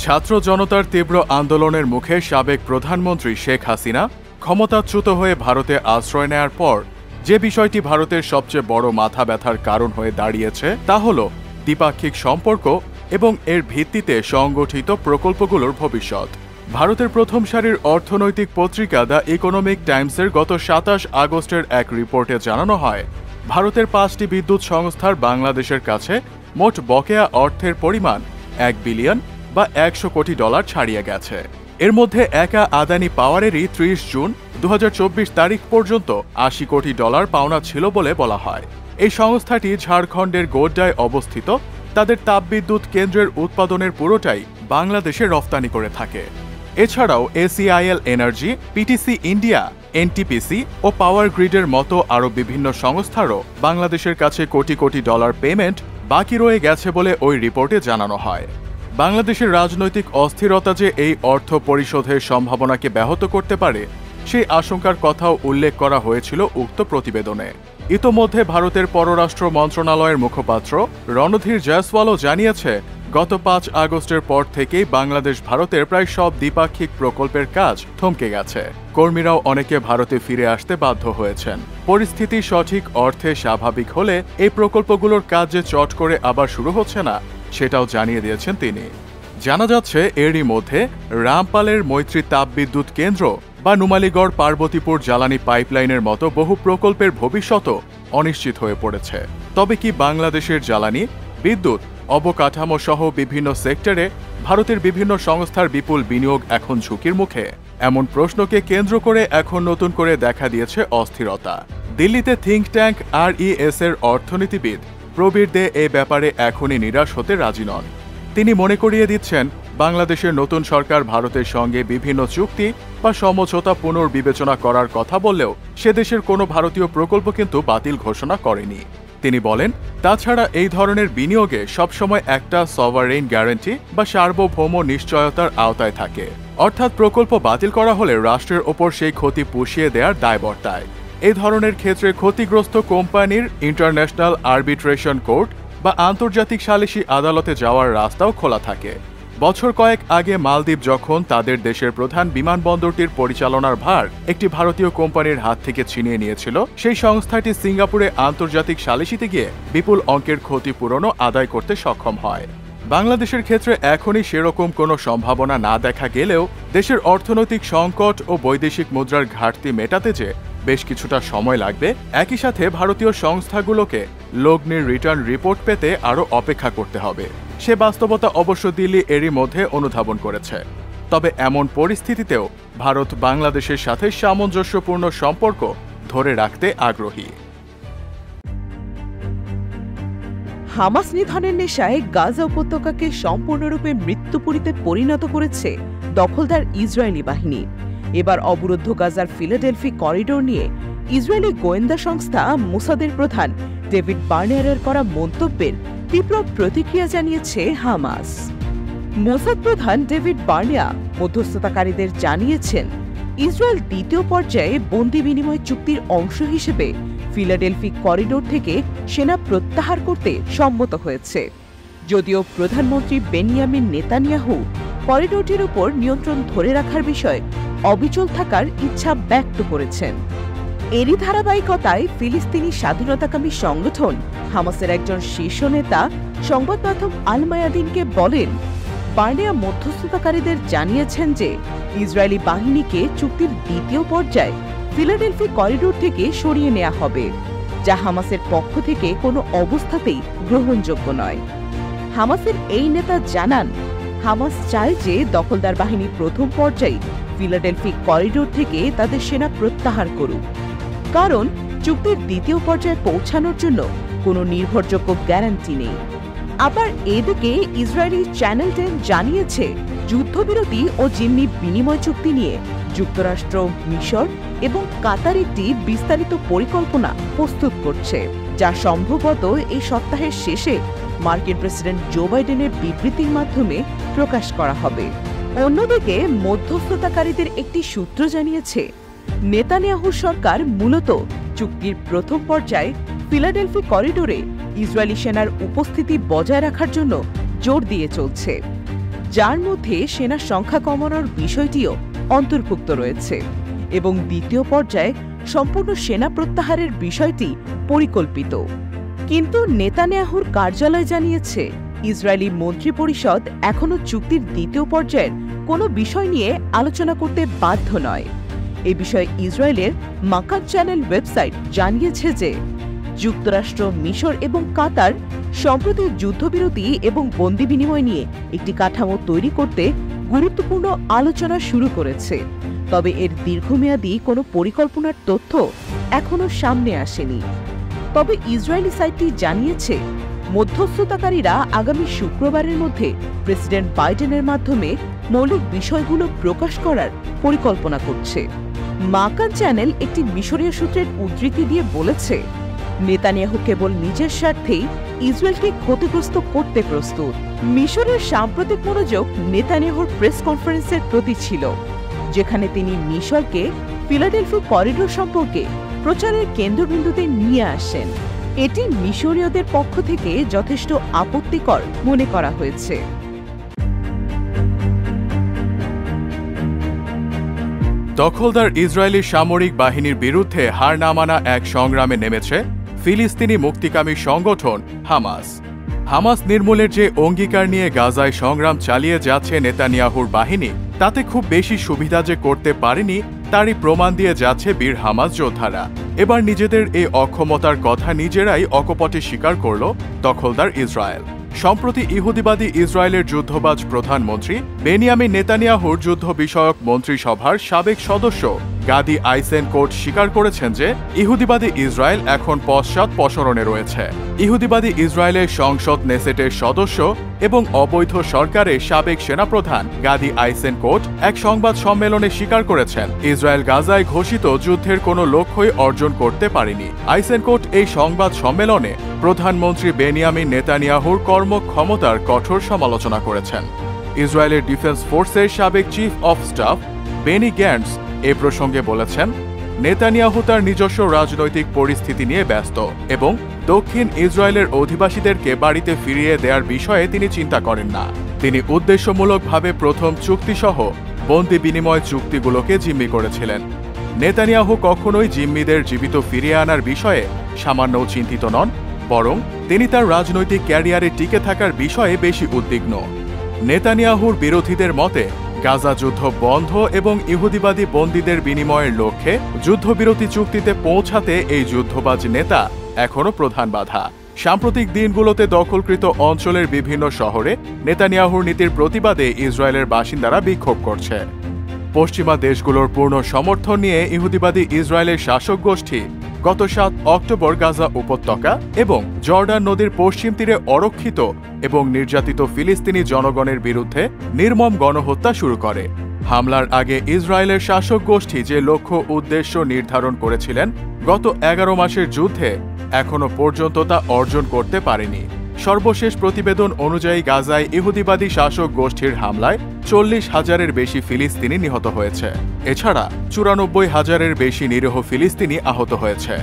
ছাত্র জনতার তীব্র আন্দোলনের মুখে সাবেক প্রধানমন্ত্রী শেখ হাসিনা ক্ষমতাচ্যুত হয়ে ভারতে আশ্রয় নেয়ার পর যে বিষয়টি ভারতের সবচেয়ে বড় মাথা ব্যথার কারণ হয়ে দাঁড়িয়েছে তা হল দ্বিপাক্ষিক সম্পর্ক এবং এর ভিত্তিতে সংগঠিত প্রকল্পগুলোর ভবিষ্যৎ। ভারতের প্রথম সারির অর্থনৈতিক পত্রিকা দ্য ইকোনমিক টাইমসের গত ২৭ আগস্টের এক রিপোর্টে জানানো হয়, ভারতের ৫টি বিদ্যুৎ সংস্থার বাংলাদেশের কাছে মোট বকেয়া অর্থের পরিমাণ ১ বিলিয়ন বা ১০০ কোটি ডলার ছাড়িয়ে গেছে। এর মধ্যে একা আদানি পাওয়ারেরই ৩০ জুন ২০২৪ তারিখ পর্যন্ত ৮০ কোটি ডলার পাওনা ছিল বলে বলা হয়। এই সংস্থাটি ঝাড়খণ্ডের গোড্ডায় অবস্থিত। তাদের তাপবিদ্যুৎ কেন্দ্রের উৎপাদনের পুরোটাই বাংলাদেশে রফতানি করে থাকে। এছাড়াও এসিআইএল এনার্জি, পিটিসি ইন্ডিয়া, এনটিপিসি ও পাওয়ার গ্রিডের মতো আরও বিভিন্ন সংস্থারও বাংলাদেশের কাছে কোটি কোটি ডলার পেমেন্ট বাকি রয়ে গেছে বলে ওই রিপোর্টে জানানো হয়। বাংলাদেশের রাজনৈতিক অস্থিরতা যে এই অর্থ পরিশোধের সম্ভাবনাকে ব্যাহত করতে পারে সেই আশঙ্কার কথাও উল্লেখ করা হয়েছিল উক্ত প্রতিবেদনে। ইতোমধ্যে ভারতের পররাষ্ট্র মন্ত্রণালয়ের মুখপাত্র রণধীর জয়সওয়ালও জানিয়েছে, গত ৫ আগস্টের পর থেকেই বাংলাদেশ ভারতের প্রায় সব দ্বিপাক্ষিক প্রকল্পের কাজ থমকে গেছে। কর্মীরাও অনেকে ভারতে ফিরে আসতে বাধ্য হয়েছেন। পরিস্থিতি সঠিক অর্থে স্বাভাবিক হলে এই প্রকল্পগুলোর কাজ যে চট করে আবার শুরু হচ্ছে না সেটাও জানিয়ে দিয়েছেন তিনি। জানা যাচ্ছে এরই মধ্যে রামপালের মৈত্রী তাপবিদ্যুৎ কেন্দ্র বা নুমালীগড় পার্বতীপুর জ্বালানি পাইপলাইনের মতো বহু প্রকল্পের ভবিষ্যৎও অনিশ্চিত হয়ে পড়েছে। তবে কি বাংলাদেশের জ্বালানি, বিদ্যুৎ, অবকাঠামো সহ বিভিন্ন সেক্টরে ভারতের বিভিন্ন সংস্থার বিপুল বিনিয়োগ এখন ঝুঁকির মুখে? এমন প্রশ্নকে কেন্দ্র করে এখন নতুন করে দেখা দিয়েছে অস্থিরতা। দিল্লিতে থিঙ্ক ট্যাঙ্ক RES এর অর্থনীতিবিদ প্রবীর দে এ ব্যাপারে এখনই নিরাশ হতে রাজি নন। তিনি মনে করিয়ে দিচ্ছেন, বাংলাদেশের নতুন সরকার ভারতের সঙ্গে বিভিন্ন চুক্তি বা সমঝোতা পুনর্বিবেচনা করার কথা বললেও সে দেশের কোনো ভারতীয় প্রকল্প কিন্তু বাতিল ঘোষণা করেনি। তিনি বলেন, তাছাড়া এই ধরনের বিনিয়োগে সবসময় একটা সভারেইন গ্যারান্টি বা সার্বভৌম নিশ্চয়তার আওতায় থাকে, অর্থাৎ প্রকল্প বাতিল করা হলে রাষ্ট্রের ওপর সেই ক্ষতি পুষিয়ে দেওয়ার দায় বর্তায়। এই ধরনের ক্ষেত্রে ক্ষতিগ্রস্ত কোম্পানির ইন্টারন্যাশনাল আরবিট্রেশন কোর্ট বা আন্তর্জাতিক সালিসি আদালতে যাওয়ার রাস্তাও খোলা থাকে। বছর কয়েক আগে মালদ্বীপ যখন তাদের দেশের প্রধান বিমানবন্দরটির পরিচালনার ভার একটি ভারতীয় কোম্পানির হাত থেকে ছিনিয়ে নিয়েছিল, সেই সংস্থাটি সিঙ্গাপুরে আন্তর্জাতিক সালিসিতে গিয়ে বিপুল অঙ্কের ক্ষতিপূরণও আদায় করতে সক্ষম হয়। বাংলাদেশের ক্ষেত্রে এখনই সেরকম কোনো সম্ভাবনা না দেখা গেলেও দেশের অর্থনৈতিক সংকট ও বৈদেশিক মুদ্রার ঘাটতি মেটাতে যে বেশ কিছুটা সময় লাগবে। একই সাথে ভারতীয় সংস্থাগুলোকে লগ্নির রিটার্ন রিপোর্ট পেতে আরও অপেক্ষা করতে হবে। সে বাস্তবতা অবশ্য দিল্লি এরই মধ্যে অনুধাবন করেছে। তবে এমন পরিস্থিতিতেও ভারত বাংলাদেশের সাথে সামঞ্জস্যপূর্ণ সম্পর্ক ধরে রাখতে আগ্রহী। হামাস নিধনের নেশায় গাজা উপত্যকাকে সম্পূর্ণরূপে মৃত্যুপুরীতে পরিণত করেছে দখলদার ইসরায়েলি বাহিনী। এবার অবরুদ্ধ গাজার ফিলাডেলফি করিডোর নিয়ে ইসরায়েলি গোয়েন্দা সংস্থা মোসাদের প্রধান ডেভিড বার্নিয়ারের করা মন্তব্যের তীব্র প্রতিক্রিয়া জানিয়েছে হামাস। মোসাদ প্রধান ডেভিড বার্নিয়া মধ্যস্থতাকারীদের জানিয়েছেন, ইসরায়েল দ্বিতীয় পর্যায়ে বন্দি বিনিময় চুক্তির অংশ হিসেবে ফিলাডেলফি করিডোর থেকে সেনা প্রত্যাহার করতে সম্মত হয়েছে। যদিও প্রধানমন্ত্রী বেনিয়ামিন নেতানিয়াহু করিডোরটির উপর নিয়ন্ত্রণ ধরে রাখার বিষয়ে অবিচল থাকার ইচ্ছা ব্যক্ত করেছেন। এরই ধারাবাহিকতায় ফিলিস্তিনি স্বাধীনতাকামী সংগঠন হামাসের একজন শীর্ষ নেতা সংবাদ মাধ্যম আল মায়াদিনকে বলেন, বার্নিয়া মধ্যস্থতাকারীদের জানিয়েছেন যে ইসরায়েলি বাহিনীকে চুক্তির দ্বিতীয় পর্যায়ে ফিলাডেলফি করিডোর থেকে সরিয়ে নেওয়া হবে, যা হামাসের পক্ষ থেকে কোনো অবস্থাতেই গ্রহণযোগ্য নয়। হামাসের এই নেতা জানান, হামাস চায় যে দখলদার বাহিনী প্রথম পর্যায়ে ফিলাডেলফি করিডোর থেকে তাদের সেনা প্রত্যাহার করুক, কারণ চুক্তির দ্বিতীয় পর্যায়ে পৌঁছানোর জন্য কোনো নির্ভরযোগ্য গ্যারান্টি নেই। আবার এদিকে ইসরায়েলি চ্যানেল 10 জানিয়েছে, যুদ্ধবিরতি ও জিম্মি বিনিময় চুক্তি নিয়ে যুক্তরাষ্ট্র, মিশর এবং কাতার একটি বিস্তারিত পরিকল্পনা প্রস্তুত করছে, যা সম্ভবত এই সপ্তাহের শেষে মার্কিন প্রেসিডেন্ট জো বাইডেনের বিবৃতির মাধ্যমে প্রকাশ করা হবে। অন্যদিকে মধ্যস্থতাকারীদের একটি সূত্র জানিয়েছে, নেতানিয়াহু সরকার মূলত চুক্তির প্রথম পর্যায়ে ফিলাডেলফি করিডোরে ইসরায়েলি সেনার উপস্থিতি বজায় রাখার জন্য জোর দিয়ে চলছে। যার মধ্যে সেনার সংখ্যা কমানোর বিষয়টিও অন্তর্ভুক্ত রয়েছে এবং দ্বিতীয় পর্যায়ে সম্পূর্ণ সেনা প্রত্যাহারের বিষয়টি পরিকল্পিত। কিন্তু নেতানিয়াহুর কার্যালয় জানিয়েছে ইসরায়েলি মন্ত্রিপরিষদ এখনও চুক্তির দ্বিতীয় পর্যায়ের কোনো বিষয় নিয়ে আলোচনা করতে বাধ্য নয়। এ বিষয়ে ইসরায়েলের মাকান চ্যানেল ওয়েবসাইট জানিয়েছে যে যুক্তরাষ্ট্র, মিশর এবং কাতার সম্প্রতি যুদ্ধবিরতি এবং বন্দি বিনিময় নিয়ে একটি কাঠামো তৈরি করতে গুরুত্বপূর্ণ আলোচনা শুরু করেছে, তবে এর দীর্ঘমেয়াদী কোনো পরিকল্পনার তথ্য এখনও সামনে আসেনি। তবে ইসরায়েলি সাইটটি জানিয়েছে মধ্যস্থতাকারীরা আগামী শুক্রবারের মধ্যে প্রেসিডেন্ট বাইডেনের মাধ্যমে মৌলিক বিষয়গুলো প্রকাশ করার পরিকল্পনা করছে। মাকান চ্যানেল একটি মিশরীয় সূত্রের উদ্ধৃতি দিয়ে বলেছে, নেতানিয়াহু কেবল নিজের স্বার্থেই ইসরায়েলকে ক্ষতিগ্রস্ত করতে প্রস্তুত। মিশরের সাম্প্রতিক মনোযোগ নেতানিয়াহুর প্রেস কনফারেন্সের প্রতি ছিল, যেখানে তিনি মিশরকে ফিলাডেলফি করিডোর সম্পর্কে প্রচারের কেন্দ্রবিন্দুতে নিয়ে আসেন। এটি মিশরীয়দের পক্ষ থেকে যথেষ্ট আপত্তিকর মনে করা হয়েছে। দখলদার ইসরায়েলি সামরিক বাহিনীর বিরুদ্ধে হার না মানা এক সংগ্রামে নেমেছে ফিলিস্তিনি মুক্তিকামী সংগঠন হামাস। হামাস নির্মূলের যে অঙ্গীকার নিয়ে গাজায় সংগ্রাম চালিয়ে যাচ্ছে নেতানিয়াহুর বাহিনী, তাতে খুব বেশি সুবিধা যে করতে পারেনি তারই প্রমাণ দিয়ে যাচ্ছে বীর হামাস যোদ্ধারা। এবার নিজেদের এই অক্ষমতার কথা নিজেরাই অকপটে স্বীকার করল দখলদার ইসরায়েল। সম্প্রতি ইহুদিবাদী ইসরায়েলের যুদ্ধবাজ প্রধানমন্ত্রী বেনিয়ামিন নেতানিয়াহুর যুদ্ধ বিষয়ক মন্ত্রিসভার সাবেক সদস্য গাদি আইসেনকোট স্বীকার করেছেন যে ইহুদিবাদী ইসরায়েল এখন পশ্চাৎপসরণে রয়েছে। ইহুদিবাদী ইসরায়েলের সংসদ নেসেটের সদস্য এবং অবৈধ সরকারের সাবেক সেনাপ্রধান গাদি আইসেনকোট এক সংবাদ সম্মেলনে স্বীকার করেছেন ইসরায়েল গাজায় ঘোষিত যুদ্ধের কোনো লক্ষ্যই অর্জন করতে পারেনি। আইসেনকোট এই সংবাদ সম্মেলনে প্রধানমন্ত্রী বেনিয়ামিন নেতানিয়াহুর কর্মক্ষমতার কঠোর সমালোচনা করেছেন। ইসরায়েলের ডিফেন্স ফোর্সের সাবেক চিফ অফ স্টাফ বেনি গ্যান্টস এ প্রসঙ্গে বলেছেন, নেতানিয়াহু তার নিজস্ব রাজনৈতিক পরিস্থিতি নিয়ে ব্যস্ত এবং দক্ষিণ ইসরায়েলের অধিবাসীদেরকে বাড়িতে ফিরিয়ে দেওয়ার বিষয়ে তিনি চিন্তা করেন না। তিনি উদ্দেশ্যমূলকভাবে প্রথম চুক্তিসহ বন্দি বিনিময় চুক্তিগুলোকে জিম্মি করেছিলেন। নেতানিয়াহু কখনোই জিম্মিদের জীবিত ফিরিয়ে আনার বিষয়ে সামান্যও চিন্তিত নন, বরং তিনি তার রাজনৈতিক ক্যারিয়ারে টিকে থাকার বিষয়ে বেশি উদ্বিগ্ন। নেতানিয়াহুর বিরোধীদের মতে গাজা যুদ্ধ বন্ধ এবং ইহুদিবাদী বন্দীদের বিনিময়ের লক্ষ্যে যুদ্ধবিরতি চুক্তিতে পৌঁছাতে এই যুদ্ধবাজ নেতা এখনও প্রধান বাধা। সাম্প্রতিক দিনগুলোতে দখলকৃত অঞ্চলের বিভিন্ন শহরে নেতানিয়াহুর নীতির প্রতিবাদে ইসরায়েলের বাসিন্দারা বিক্ষোভ করছে। পশ্চিমা দেশগুলোর পূর্ণ সমর্থন নিয়ে ইহুদিবাদী ইসরায়েলের শাসক গোষ্ঠী গত 7 অক্টোবর গাজা উপত্যকা এবং জর্ডান নদীর পশ্চিম তীরে অরক্ষিত এবং নির্যাতিত ফিলিস্তিনি জনগণের বিরুদ্ধে নির্মম গণহত্যা শুরু করে। হামলার আগে ইসরায়েলের শাসক গোষ্ঠী যে লক্ষ্য উদ্দেশ্য নির্ধারণ করেছিলেন গত 11 মাসের যুদ্ধে এখনো পর্যন্ত তা অর্জন করতে পারেনি। সর্বশেষ প্রতিবেদন অনুযায়ী গাজায় ইহুদিবাদী শাসক গোষ্ঠীর হামলায় 40,000-এর বেশি ফিলিস্তিনি নিহত হয়েছে। এছাড়া 94,000-এর বেশি নিরীহ ফিলিস্তিনি আহত হয়েছে।